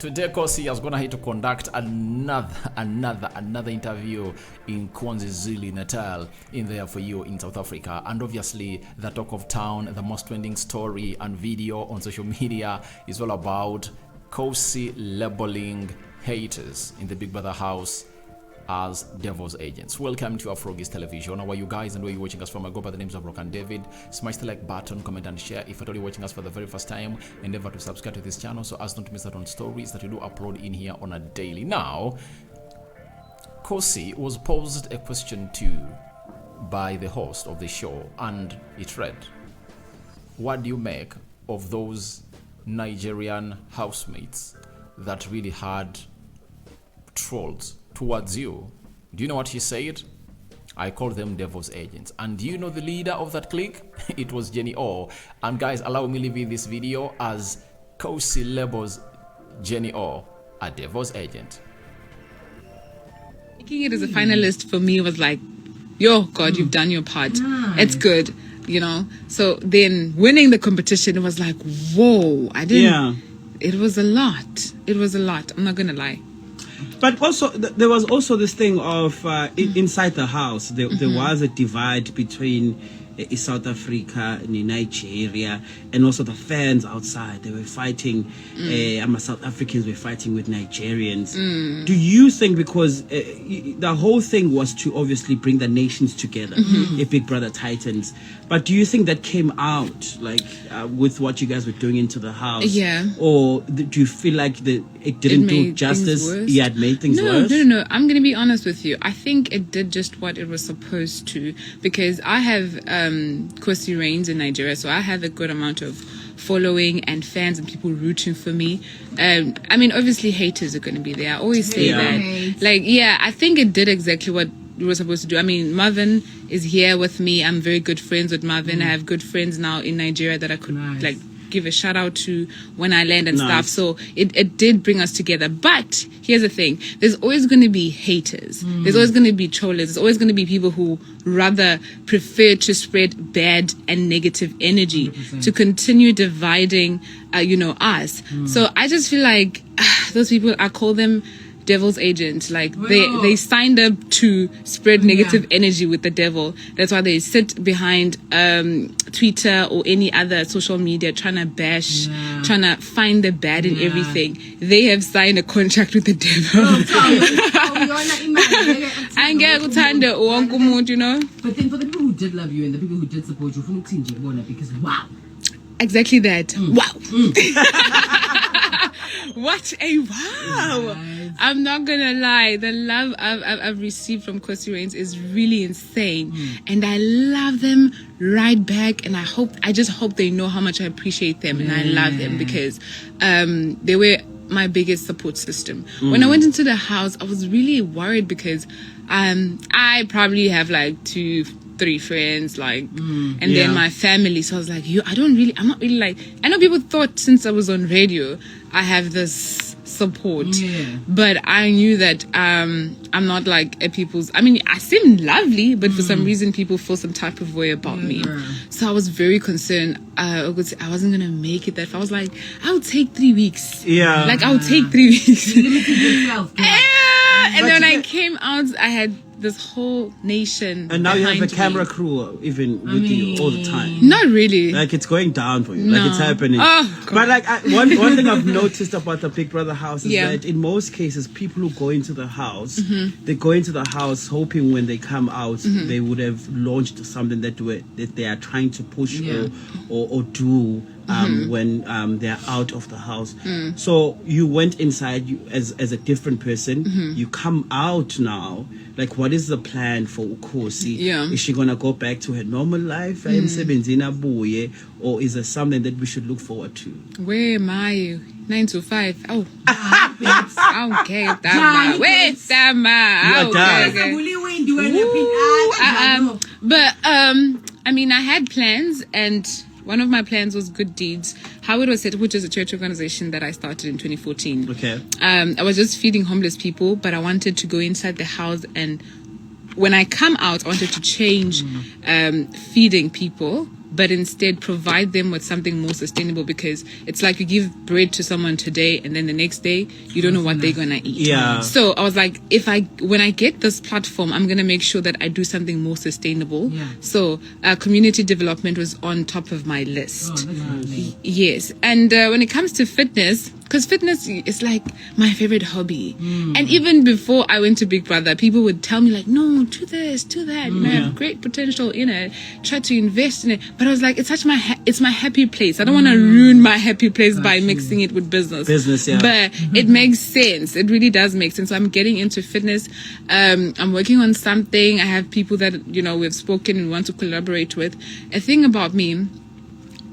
Today, Khosi is going to conduct another interview in KwaZulu-Natal in there for you in South Africa. And obviously, the talk of town, the most trending story and video on social media is all about Khosi labeling haters in the Big Brother house as devil's agents. Welcome to Afro television. How are you guys and where you watching us from? I go by the names of Rock and David. Smash the like button, comment and share. If you're watching us for the very first time, endeavor to subscribe to this channel so as not to miss out on stories that we do upload in here on a daily. Now, Khosi was posed a question to by the host of the show, and it read, what do you make of those Nigerian housemates that really had trolls towards you? Do you know what he said? I call them devil's agents. And do you know the leader of that clique? It was Jenni. And guys, allow me to leave this video as Khosi labels Jenni a devil's agent. Making it as a finalist for me was like, yo, God, you've done your part. Nice. It's good, you know. So then winning the competition, it was like, whoa, it was a lot. It was a lot. I'm not gonna lie. But also, there was also this thing of inside the house, there was a divide between South Africa and Nigeria, and also the fans outside. They were fighting, South Africans were fighting with Nigerians. Do you think, because the whole thing was to obviously bring the nations together, a Big Brother Titans, but do you think that came out, like, with what you guys were doing into the house? Yeah. Or do you feel like it didn't do justice? Yeah, it made things worse? No. I'm going to be honest with you. I think it did just what it was supposed to, because I have Khosi reigns in Nigeria, so I have a good amount of following and fans and people rooting for me. I mean, obviously haters are going to be there. I always say that. Like, I think it did exactly what we were supposed to do. I mean, Marvin is here with me. I'm very good friends with Marvin. I have good friends now in Nigeria that I could like give a shout out to when I land and stuff. So it did bring us together. But here's the thing, there's always going to be haters. There's always going to be trollers. There's always going to be people who rather prefer to spread bad and negative energy 100%. To continue dividing us. So I just feel like those people, I call them devil's agents. Like they signed up to spread negative energy with the devil. That's why they sit behind Twitter or any other social media trying to bash, trying to find the bad in everything. They have signed a contract with the devil. You know. But then for the people who did love you and the people who did support you, because wow. Exactly that. Wow. What a wow. I'm not gonna lie, the love I've received from Khosi Reigns is really insane, and I love them right back, and I just hope they know how much I appreciate them and I love them, because they were my biggest support system. When I went into the house, I was really worried because I probably have like 2-3 friends, like, and then my family. So I was like, I'm not really like, I know people thought since I was on radio, I have this support, but I knew that I'm not like I mean, I seem lovely, but for some reason people feel some type of way about me. So I was very concerned. I wasn't gonna make it that far. I was like, I'll take 3 weeks. Like, I'll take 3 weeks. And then when I came out, I had this whole nation. And now you have a camera crew even with you all the time. Not really. Like, it's going down for you. Like, it's happening. Oh, but like, one thing I've noticed about the Big Brother house is that in most cases, people who go into the house, they go into the house hoping when they come out, they would have launched something that they are trying to push or do when they're out of the house. So you went inside as a different person. You come out now. Like, what is the plan for Khosi? Is she gonna go back to her normal life? Or is there something that we should look forward to? Where am I? 9 to 5. Oh, okay. Wait, But I mean, I had plans, and one of my plans was Good Deeds, how it was set, which is a church organization that I started in 2014. Okay. I was just feeding homeless people, but I wanted to go inside the house, and when I come out, I wanted to change feeding people but instead provide them with something more sustainable, because it's like you give bread to someone today and then the next day you don't know what they're gonna eat. Yeah. So I was like, when I get this platform, I'm gonna make sure that I do something more sustainable. Yeah. So community development was on top of my list. Oh, that's lovely. Yes, and when it comes to fitness, because fitness is like my favorite hobby, and even before I went to Big Brother, people would tell me like, no, do this, do that, you have great potential, try to invest in it. But I was like, it's such it's my happy place. I don't want to ruin my happy place by mixing it with business. Yeah. But it makes sense. It really does make sense. So I'm getting into fitness. I'm working on something. I have people that we've spoken and want to collaborate with. A thing about me,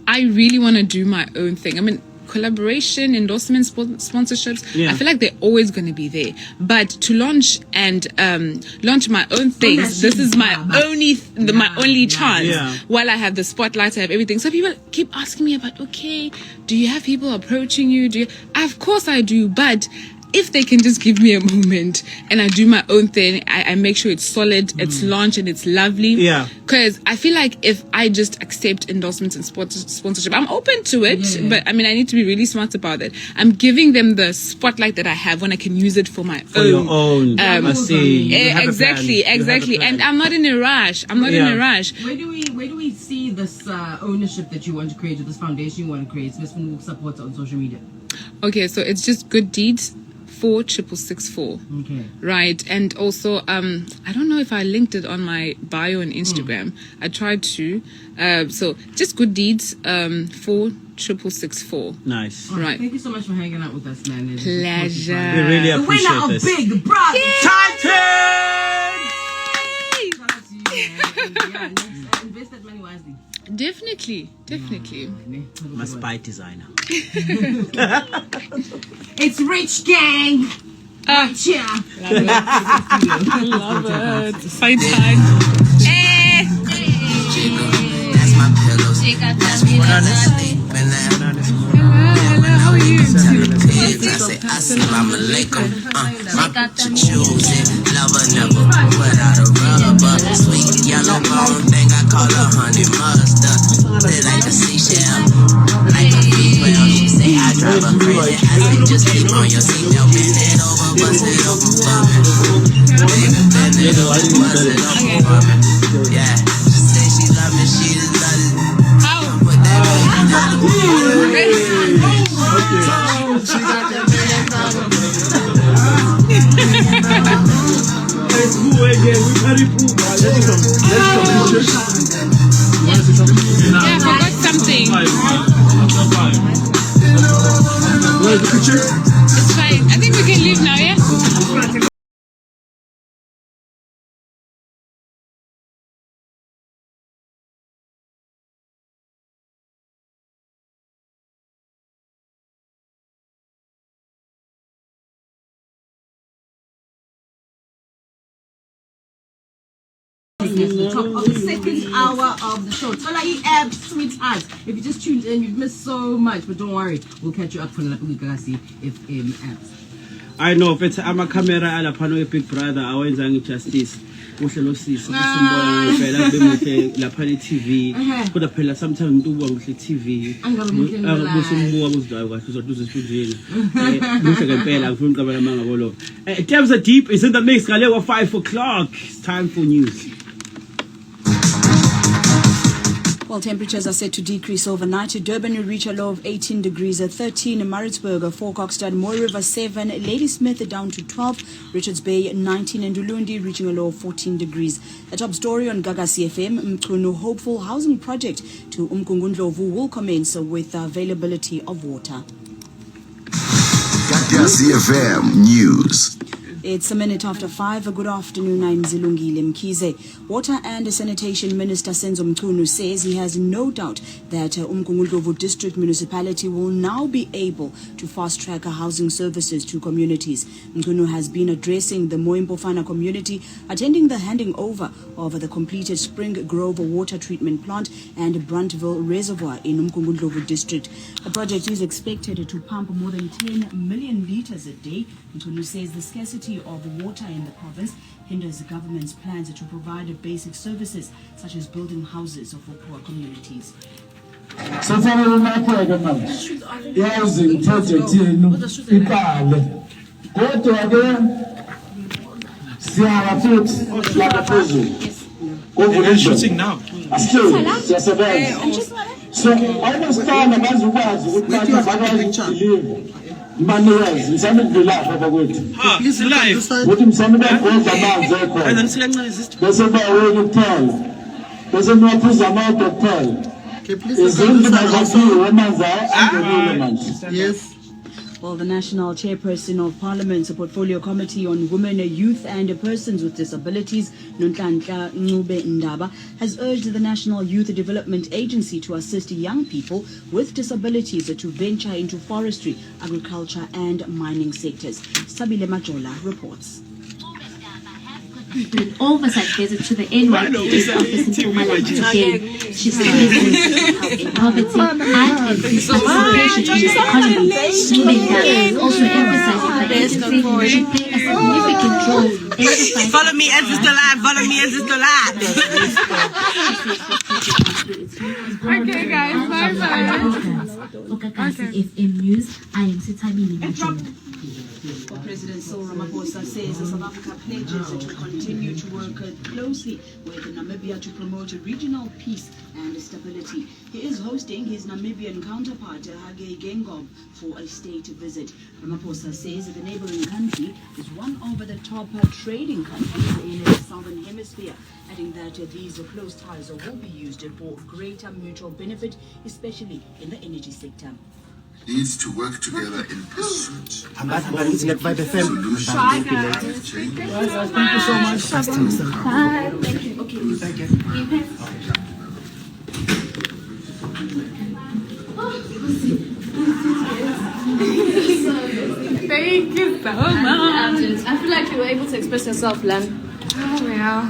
I really want to do my own thing. I mean, collaboration, endorsements, sponsorships, I feel like they're always going to be there. But to launch my own things, this is my only chance. Yeah. While I have the spotlight, I have everything. So people keep asking me about, okay, do you have people approaching you? Of course I do, but if they can just give me a moment and I do my own thing, I make sure it's solid, it's launched, and it's lovely. Yeah. Because I feel like if I just accept endorsements and sponsorship, I'm open to it, but I mean, I need to be really smart about it. I'm giving them the spotlight that I have when I can use it for my own. Your own. I see. You have a plan. Exactly. And I'm not in a rush. Where do we see this ownership that you want to create, or this foundation you want to create? Miss Manu supports on social media. Okay, so it's just Good Deeds 46664. Okay. Right. And also, I don't know if I linked it on my bio on Instagram. I tried to. So just Good Deeds 46664. Nice. Right. Thank you so much for hanging out with us, man. Pleasure. We really The appreciate winner of this. Big Brother Titan! Shout out to you, man. And invest that money wisely. Definitely. My spy designer. It's Rich Gang. Right here. Love it. Fight time. That's my pillows. That's me when I'm sleeping now. Hello, how are you? I say assalamu alaikum. My picture choosing. Lover never without a rubber. Sweet yellow bone thing I call a honey mustard. They like a seashell. Like a V12. She say I drive her crazy. I say just keep on your seatbelt. Bend it over, bust it open for me. Baby, bend it over, bust it open for me. Yeah. She say she love me, she love it. Put that She got that Let's go again. We very cool. Let's Yeah, I forgot something. Where's the picture? It's fine. I think we can leave now, yeah? The top of the second hour of the show. Tolai App, sweetheart. If you just tuned in, you've missed so much, but don't worry, we'll catch you up for the Gagasi FM apps. I know, but I'm a camera ala pano Big Brother. I want to justice. Uhlelo sisi kusimbona phela bemuhle lapha ne TV kodwa phela sometimes umuntu ubuka kuhle TV angabusumuka uzidwayo kahle uzoduza esifundweni muhle ngempela ngifuna uqabela amanga bolo Tabs are deep is in the mix ngale wa 5 o'clock. It's time for news. Well, temperatures are set to decrease overnight. Durban will reach a low of 18 degrees, 13 in Maritzburg, 4 Kokstad, Moy River 7, Ladysmith down to 12, Richards Bay 19, and Ulundi reaching a low of 14 degrees. A top story on Gagasi FM, Mchunu hopeful housing project to Umkungundlovu will commence with availability of water. Gagasi FM News. It's a minute after 5. Good afternoon, I'm Zilungile Mkize. Water and Sanitation Minister Senzo Mchunu says he has no doubt that Umkungundlovu District Municipality will now be able to fast-track housing services to communities. Mchunu has been addressing the Moimpofana community, attending the handing over of the completed Spring Grove water treatment plant and Bruntville Reservoir in Umkungundlovu District. The project is expected to pump more than 10 million litres a day Mthunu says the scarcity of water in the province hinders the government's plans to provide basic services such as building houses for poor communities. Safanele napheke manje yazi iproject yenu iqale kodwa ke siyaba futhi lapha phezulu shooting now siyasebenza so ayinasitana bazukwazi ukuthi bathi bakwazi ukudeliver manikazi msami ngilapha bakwethu Please live. ukuthi msami bagodla amanzi ekhona bese bayawela ukuphela bese niyaphuza amanzi okuphela. Yes. Well, the National Chairperson of Parliament's Portfolio Committee on Women, Youth and Persons with Disabilities, Nonhlanhla Ncube Ndaba, has urged the National Youth Development Agency to assist young people with disabilities to venture into forestry, agriculture and mining sectors. Sabile Majola reports. An oversight visit to the NYPD office in Mpumalanga today. She says in poverty and increased participation in the economy. Ncube is also emphasizing that agency should play a significant role in the fight. Follow me, Ancestor Live. Follow me, Ancestor Live. Okay, guys, bye-bye. Okay. FM News, I am Sitabile Majola. President Cyril Ramaphosa says South Africa pledges to continue to work closely with Namibia to promote regional peace and stability. He is hosting his Namibian counterpart, Hage Geingob, for a state visit. Ramaphosa says the neighboring country is one of the top trading countries in the southern hemisphere, adding that these close ties will be used for greater mutual benefit, especially in the energy sector. Needs to work together in pursuit of solutions to climate change. Thank you so much. Thank you so much. I feel like you were able to express yourself, Len. Oh, well.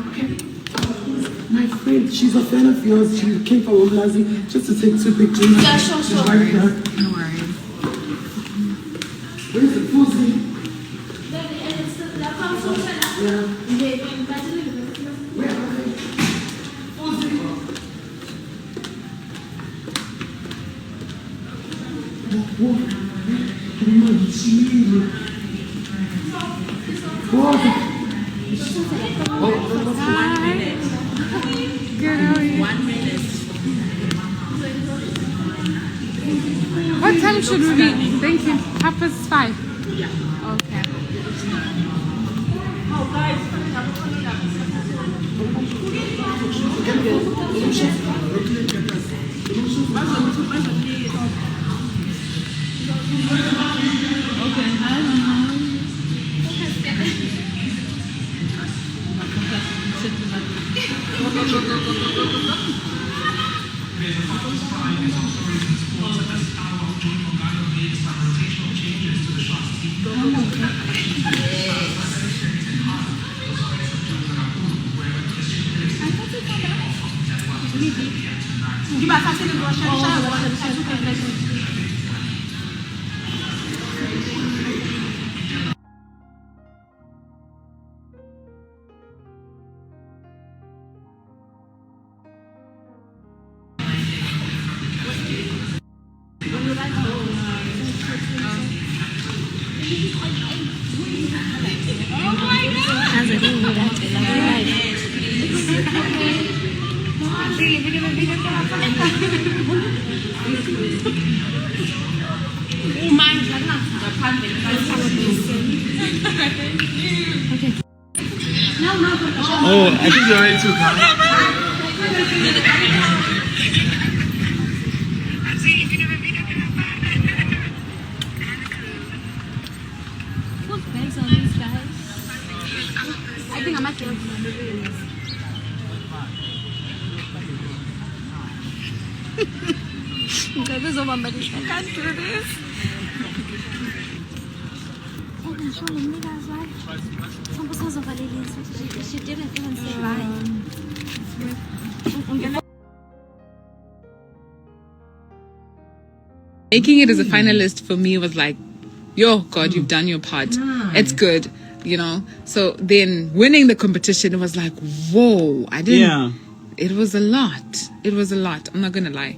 My friend, she's a fan of yours. She came from Umlazi just to take 2 pictures. Yeah, sure. She's right here. No worries. Where's the Khosi? What time should we be thinking? 5:30. Yeah. Okay. Oh, I think you're ready to come. What bags are these, guys? I think I might get okay, this is over, buddy. I can't do this. I can show them, you guys, right? She didn't even say right. Making it as a finalist for me was like yo, God, you've done your part. It's good, you know. So then winning the competition, it was like, whoa, I didn't. Yeah. It was a lot. It was a lot. I'm not gonna lie.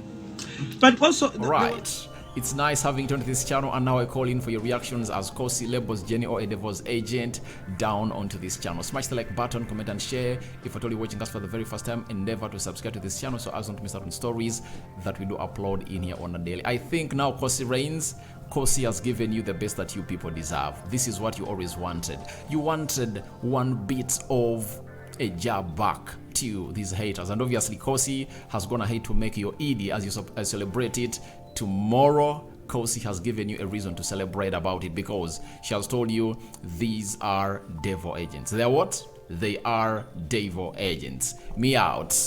But also, Right. It's nice having you on this channel, and now I call in for your reactions as Khosi labels Jenni or a devil's agent down onto this channel. Smash the like button, comment and share. If at all you're watching us for the very first time, endeavor to subscribe to this channel so as not to miss out on stories that we do upload in here on a daily. I think now Khosi reigns. Khosi has given you the best that you people deserve. This is what you always wanted. You wanted one bit of a jab back to these haters, and obviously Khosi has gone ahead to make your Eid as you celebrate it tomorrow. Khosi has given you a reason to celebrate about it because she has told you these are devil agents. They are what? They are devil agents. Me out.